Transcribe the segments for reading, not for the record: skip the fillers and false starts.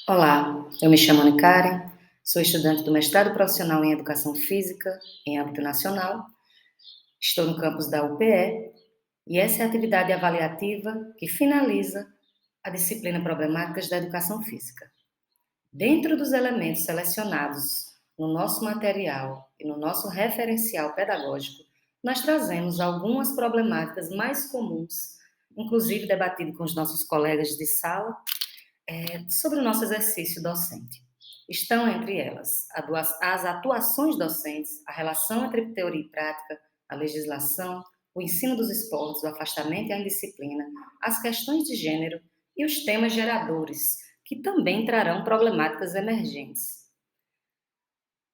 Olá, eu me chamo Ana Karen, sou estudante do mestrado profissional em Educação Física em âmbito nacional, estou no campus da UPE e essa é a atividade avaliativa que finaliza a disciplina Problemáticas da Educação Física. Dentro dos elementos selecionados no nosso material e no nosso referencial pedagógico, nós trazemos algumas problemáticas mais comuns, inclusive debatido com os nossos colegas de sala sobre o nosso exercício docente. Estão entre elas as atuações docentes, a relação entre teoria e prática, a legislação, o ensino dos esportes, o afastamento e a indisciplina, as questões de gênero e os temas geradores, que também trarão problemáticas emergentes.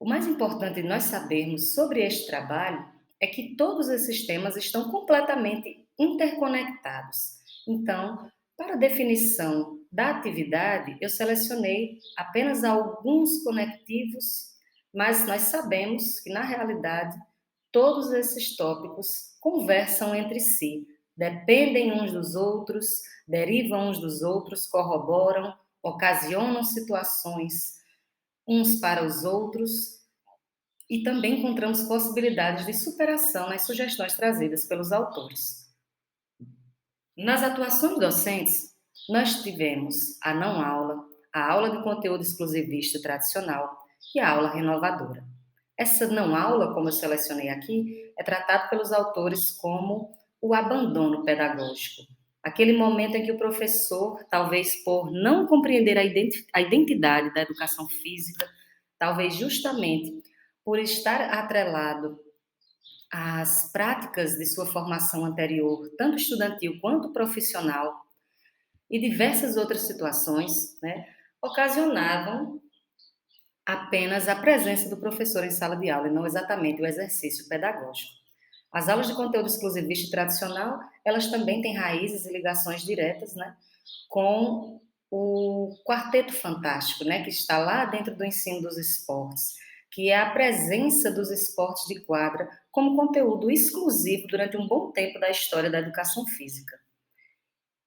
O mais importante de nós sabermos sobre este trabalho é que todos esses temas estão completamente interconectados. Então, para a definição da atividade, eu selecionei apenas alguns conectivos, mas nós sabemos que, na realidade, todos esses tópicos conversam entre si, dependem uns dos outros, derivam uns dos outros, corroboram, ocasionam situações uns para os outros e também encontramos possibilidades de superação nas sugestões trazidas pelos autores. Nas atuações docentes, nós tivemos a não aula, a aula de conteúdo exclusivista tradicional e a aula renovadora. Essa não aula, como eu selecionei aqui, é tratado pelos autores como o abandono pedagógico. Aquele momento em que o professor, talvez por não compreender a identidade da educação física, talvez justamente por estar atrelado às práticas de sua formação anterior, tanto estudantil quanto profissional, e diversas outras situações, ocasionavam apenas a presença do professor em sala de aula e não exatamente o exercício pedagógico. As aulas de conteúdo exclusivista e tradicional, elas também têm raízes e ligações diretas, com o quarteto fantástico, que está lá dentro do ensino dos esportes, que é a presença dos esportes de quadra como conteúdo exclusivo durante um bom tempo da história da educação física.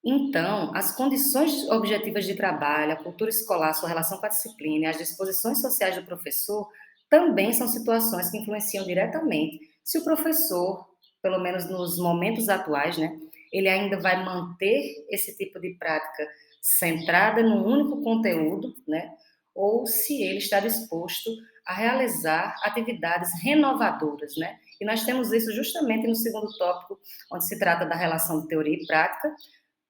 Então, as condições objetivas de trabalho, a cultura escolar, sua relação com a disciplina e as disposições sociais do professor também são situações que influenciam diretamente se o professor, pelo menos nos momentos atuais, ele ainda vai manter esse tipo de prática centrada num único conteúdo, ou se ele está disposto a realizar atividades renovadoras, E nós temos isso justamente no segundo tópico, onde se trata da relação de teoria e prática,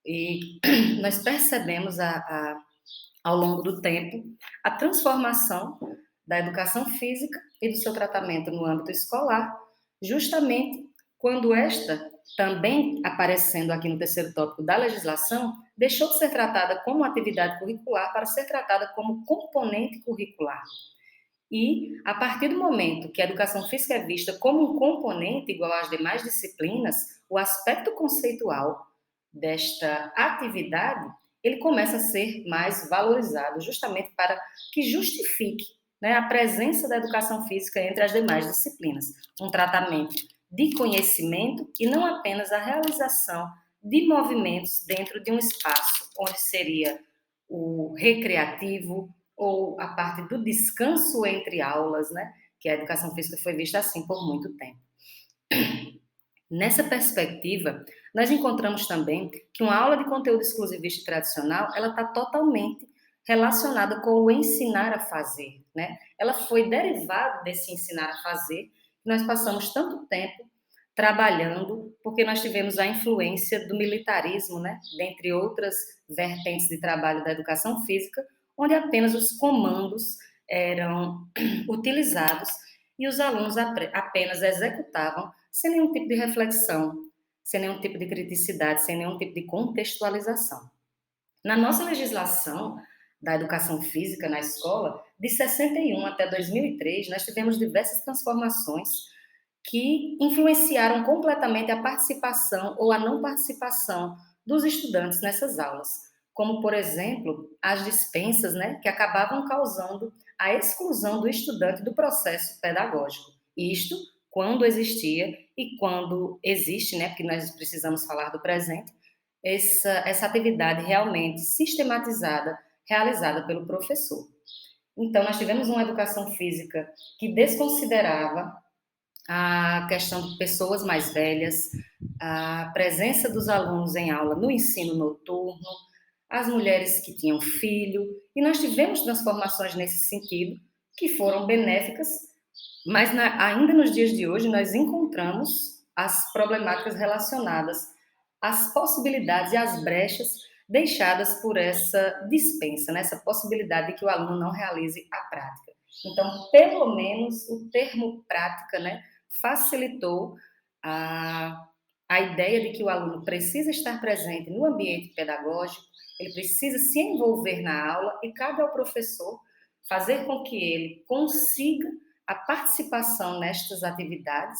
e nós percebemos ao longo do tempo a transformação da educação física e do seu tratamento no âmbito escolar, justamente quando esta, também aparecendo aqui no terceiro tópico da legislação, deixou de ser tratada como atividade curricular para ser tratada como componente curricular. E, a partir do momento que a educação física é vista como um componente igual às demais disciplinas, o aspecto conceitual desta atividade, ele começa a ser mais valorizado, justamente para que justifique, a presença da educação física entre as demais disciplinas. Um tratamento de conhecimento e não apenas a realização de movimentos dentro de um espaço onde seria o recreativo ou a parte do descanso entre aulas, que a educação física foi vista assim por muito tempo. Nessa perspectiva, nós encontramos também que uma aula de conteúdo exclusivista e tradicional, ela está totalmente relacionada com o ensinar a fazer, Ela foi derivada desse ensinar a fazer, que nós passamos tanto tempo trabalhando, porque nós tivemos a influência do militarismo, dentre outras vertentes de trabalho da educação física, onde apenas os comandos eram utilizados e os alunos apenas executavam sem nenhum tipo de reflexão, sem nenhum tipo de criticidade, sem nenhum tipo de contextualização. Na nossa legislação da educação física na escola, de 61 até 2003, nós tivemos diversas transformações que influenciaram completamente a participação ou a não participação dos estudantes nessas aulas, como, por exemplo, as dispensas, que acabavam causando a exclusão do estudante do processo pedagógico. Isto quando existia e quando existe, porque nós precisamos falar do presente, essa atividade realmente sistematizada realizada pelo professor. Então, nós tivemos uma educação física que desconsiderava a questão de pessoas mais velhas, a presença dos alunos em aula no ensino noturno, as mulheres que tinham filho, e nós tivemos transformações nesse sentido que foram benéficas, mas ainda nos dias de hoje nós encontramos as problemáticas relacionadas às possibilidades e às brechas deixadas por essa dispensa, né? Essa possibilidade de que o aluno não realize a prática. Então, pelo menos o termo prática, né, facilitou a ideia de que o aluno precisa estar presente no ambiente pedagógico, ele precisa se envolver na aula e cabe ao professor fazer com que ele consiga a participação nestas atividades,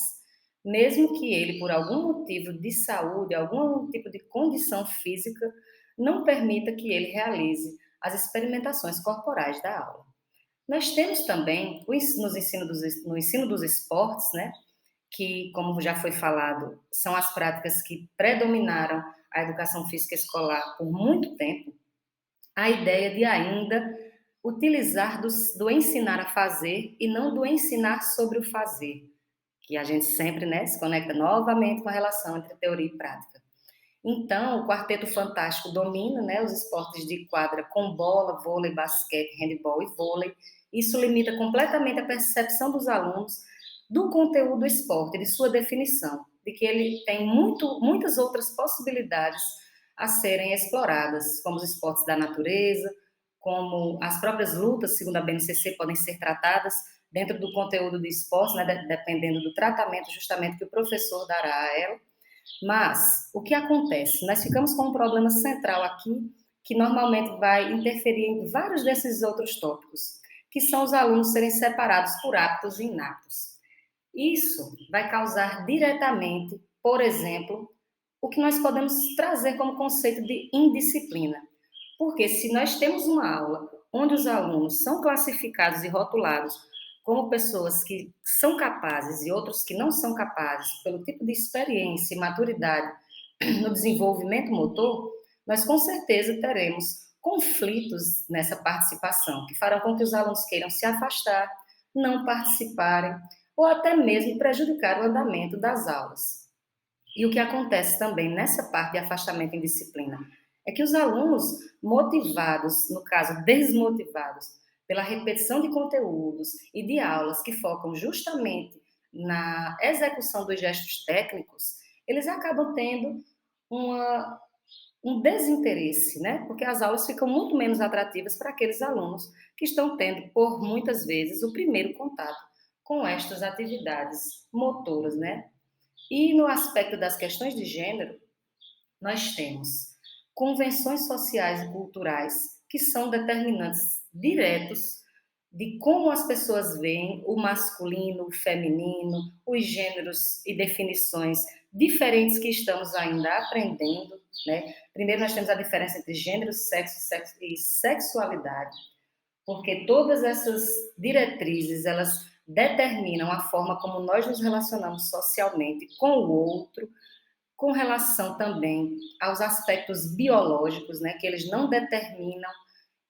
mesmo que ele, por algum motivo de saúde, algum tipo de condição física, não permita que ele realize as experimentações corporais da aula. Nós temos também, no ensino dos esportes, né, que, como já foi falado, são as práticas que predominaram a educação física escolar por muito tempo, a ideia de ainda utilizar do ensinar a fazer e não do ensinar sobre o fazer, que a gente sempre, né, se conecta novamente com a relação entre teoria e prática. Então, o Quarteto Fantástico domina, né, os esportes de quadra com bola, vôlei, basquete, handebol e vôlei. Isso limita completamente a percepção dos alunos do conteúdo do esporte, de sua definição, de que ele tem muitas outras possibilidades a serem exploradas, como os esportes da natureza, como as próprias lutas, segundo a BNCC, podem ser tratadas dentro do conteúdo do esporte, né, dependendo do tratamento justamente que o professor dará a ela. Mas o que acontece? Nós ficamos com um problema central aqui, que normalmente vai interferir em vários desses outros tópicos, que são os alunos serem separados por aptos e inaptos. Isso vai causar diretamente, por exemplo, o que nós podemos trazer como conceito de indisciplina. Porque se nós temos uma aula onde os alunos são classificados e rotulados como pessoas que são capazes e outros que não são capazes, pelo tipo de experiência e maturidade no desenvolvimento motor, nós com certeza teremos conflitos nessa participação, que farão com que os alunos queiram se afastar, não participarem, ou até mesmo prejudicar o andamento das aulas. E o que acontece também nessa parte de afastamento em disciplina é que os alunos motivados, no caso desmotivados, pela repetição de conteúdos e de aulas que focam justamente na execução dos gestos técnicos, eles acabam tendo um desinteresse, né? Porque as aulas ficam muito menos atrativas para aqueles alunos que estão tendo, por muitas vezes, o primeiro contato com estas atividades motoras, né? E no aspecto das questões de gênero, nós temos convenções sociais e culturais que são determinantes diretos de como as pessoas veem o masculino, o feminino, os gêneros e definições diferentes que estamos ainda aprendendo, né? Primeiro nós temos a diferença entre gênero, sexo e sexualidade, porque todas essas diretrizes, elas determinam a forma como nós nos relacionamos socialmente com o outro, com relação também aos aspectos biológicos, né, que eles não determinam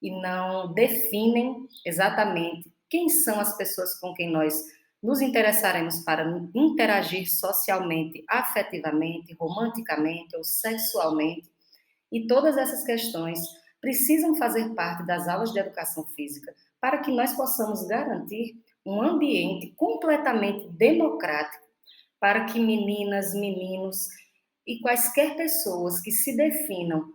e não definem exatamente quem são as pessoas com quem nós nos interessaremos para interagir socialmente, afetivamente, romanticamente ou sexualmente. E todas essas questões precisam fazer parte das aulas de educação física para que nós possamos garantir um ambiente completamente democrático para que meninas, meninos e quaisquer pessoas que se definam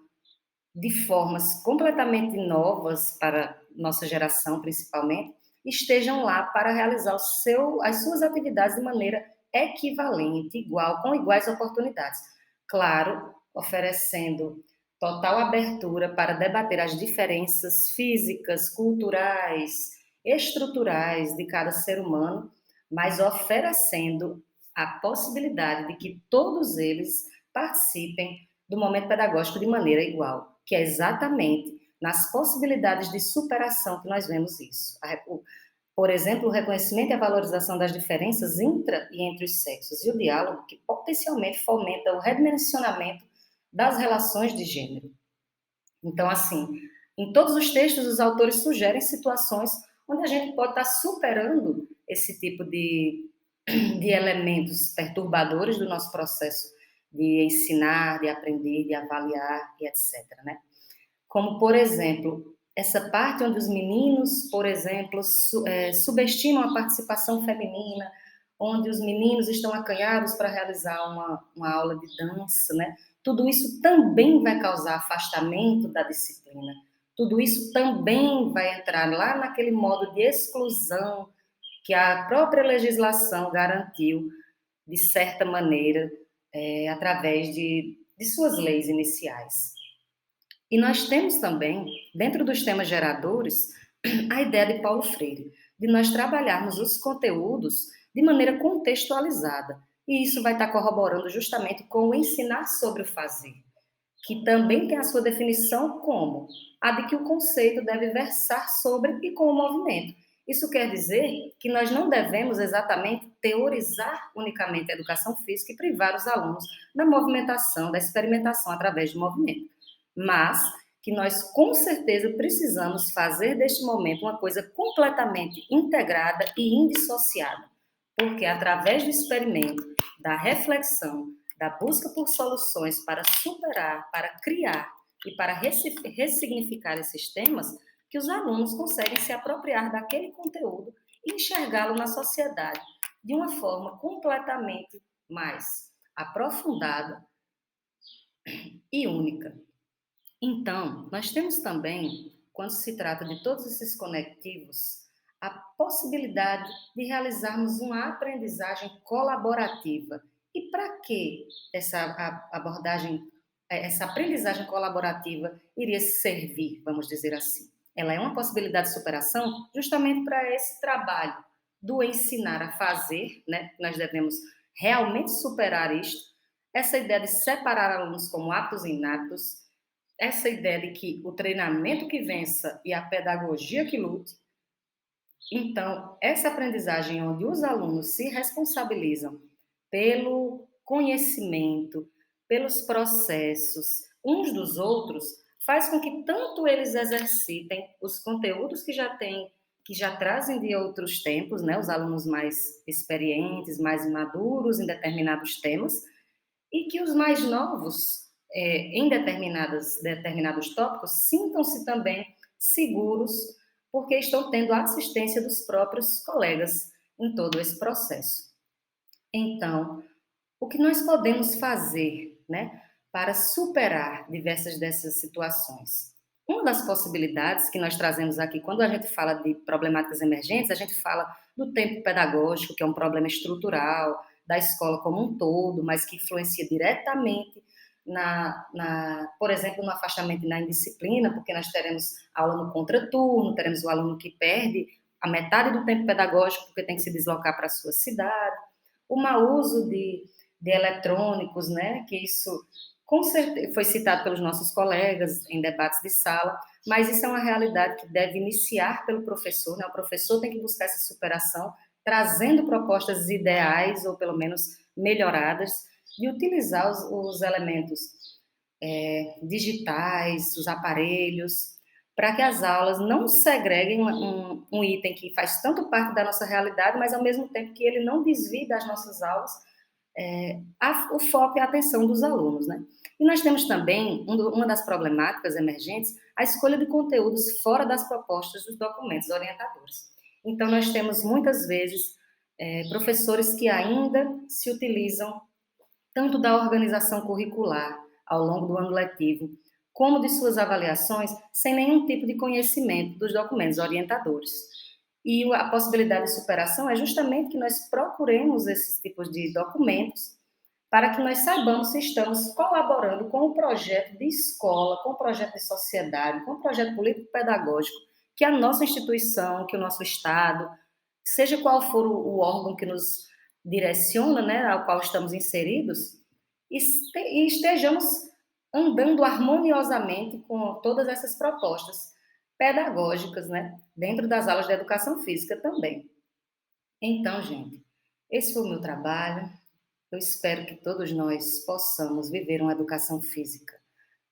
de formas completamente novas para nossa geração, principalmente, estejam lá para realizar as suas atividades de maneira equivalente, igual, com iguais oportunidades. Claro, oferecendo total abertura para debater as diferenças físicas, culturais, estruturais de cada ser humano, mas oferecendo a possibilidade de que todos eles participem do momento pedagógico de maneira igual, que é exatamente nas possibilidades de superação que nós vemos isso. Por exemplo, o reconhecimento e a valorização das diferenças intra e entre os sexos e o diálogo que potencialmente fomenta o redimensionamento das relações de gênero. Então, assim, Em todos os textos, os autores sugerem situações onde a gente pode estar superando esse tipo de elementos perturbadores do nosso processo de ensinar, de aprender, de avaliar e etc. Né? Como, por exemplo, essa parte onde os meninos, por exemplo, subestimam a participação feminina, onde os meninos estão acanhados para realizar uma aula de dança, né? Tudo isso também vai causar afastamento da disciplina. Tudo isso também vai entrar lá naquele modo de exclusão que a própria legislação garantiu, de certa maneira, através de suas leis iniciais. E nós temos também, dentro dos temas geradores, a ideia de Paulo Freire, de nós trabalharmos os conteúdos de maneira contextualizada. E isso vai estar corroborando justamente com o ensinar sobre o fazer, que também tem a sua definição como a de que o conceito deve versar sobre e com o movimento. Isso quer dizer que nós não devemos exatamente teorizar unicamente a educação física e privar os alunos da movimentação, da experimentação através do movimento, mas que nós com certeza precisamos fazer deste momento uma coisa completamente integrada e indissociada, porque através do experimento, da reflexão, da busca por soluções para superar, para criar e para ressignificar esses temas, que os alunos conseguem se apropriar daquele conteúdo e enxergá-lo na sociedade de uma forma completamente mais aprofundada e única. Então, nós temos também, quando se trata de todos esses conectivos, a possibilidade de realizarmos uma aprendizagem colaborativa. E para que essa aprendizagem colaborativa iria servir, vamos dizer assim? Ela é uma possibilidade de superação justamente para esse trabalho do ensinar a fazer, né? Nós devemos realmente superar isto, essa ideia de separar alunos como aptos e inatos, essa ideia de que o treinamento que vença e a pedagogia que lute. Então, essa aprendizagem onde os alunos se responsabilizam pelo conhecimento, pelos processos uns dos outros, faz com que tanto eles exercitem os conteúdos que já têm, que já trazem de outros tempos, né, os alunos mais experientes, mais maduros em determinados temas, e que os mais novos, em determinados tópicos, sintam-se também seguros, porque estão tendo a assistência dos próprios colegas em todo esse processo. Então, o que nós podemos fazer, né, para superar diversas dessas situações? Uma das possibilidades que nós trazemos aqui, quando a gente fala de problemáticas emergentes, a gente fala do tempo pedagógico, que é um problema estrutural da escola como um todo, mas que influencia diretamente por exemplo, no afastamento e na indisciplina, porque nós teremos aula no contraturno, teremos o aluno que perde a metade do tempo pedagógico porque tem que se deslocar para a sua cidade, o mau uso de eletrônicos, né, que isso com certeza foi citado pelos nossos colegas em debates de sala, mas isso é uma realidade que deve iniciar pelo professor, né? O professor tem que buscar essa superação, trazendo propostas ideais, ou pelo menos melhoradas, de utilizar os elementos digitais, os aparelhos, para que as aulas não segreguem um item que faz tanto parte da nossa realidade, mas ao mesmo tempo que ele não desvie das nossas aulas o foco e a atenção dos alunos, né? E nós temos também, uma das problemáticas emergentes, a escolha de conteúdos fora das propostas dos documentos orientadores. Então, nós temos, muitas vezes, professores que ainda se utilizam tanto da organização curricular ao longo do ano letivo, como de suas avaliações, sem nenhum tipo de conhecimento dos documentos orientadores. E a possibilidade de superação é justamente que nós procuremos esses tipos de documentos para que nós saibamos se estamos colaborando com o projeto de escola, com o projeto de sociedade, com o projeto político-pedagógico que a nossa instituição, que o nosso Estado, seja qual for o órgão que nos direciona, né, ao qual estamos inseridos, e estejamos andando harmoniosamente com todas essas propostas pedagógicas, né, dentro das aulas de educação física também. Então, gente, esse foi o meu trabalho. Eu espero que todos nós possamos viver uma educação física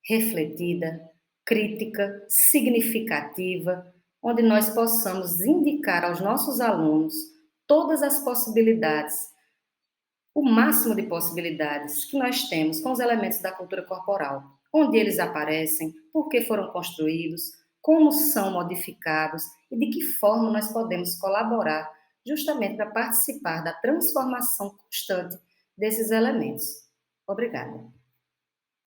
refletida, crítica, significativa, onde nós possamos indicar aos nossos alunos todas as possibilidades, o máximo de possibilidades que nós temos com os elementos da cultura corporal, onde eles aparecem, por que foram construídos, como são modificados e de que forma nós podemos colaborar justamente para participar da transformação constante desses elementos. Obrigada.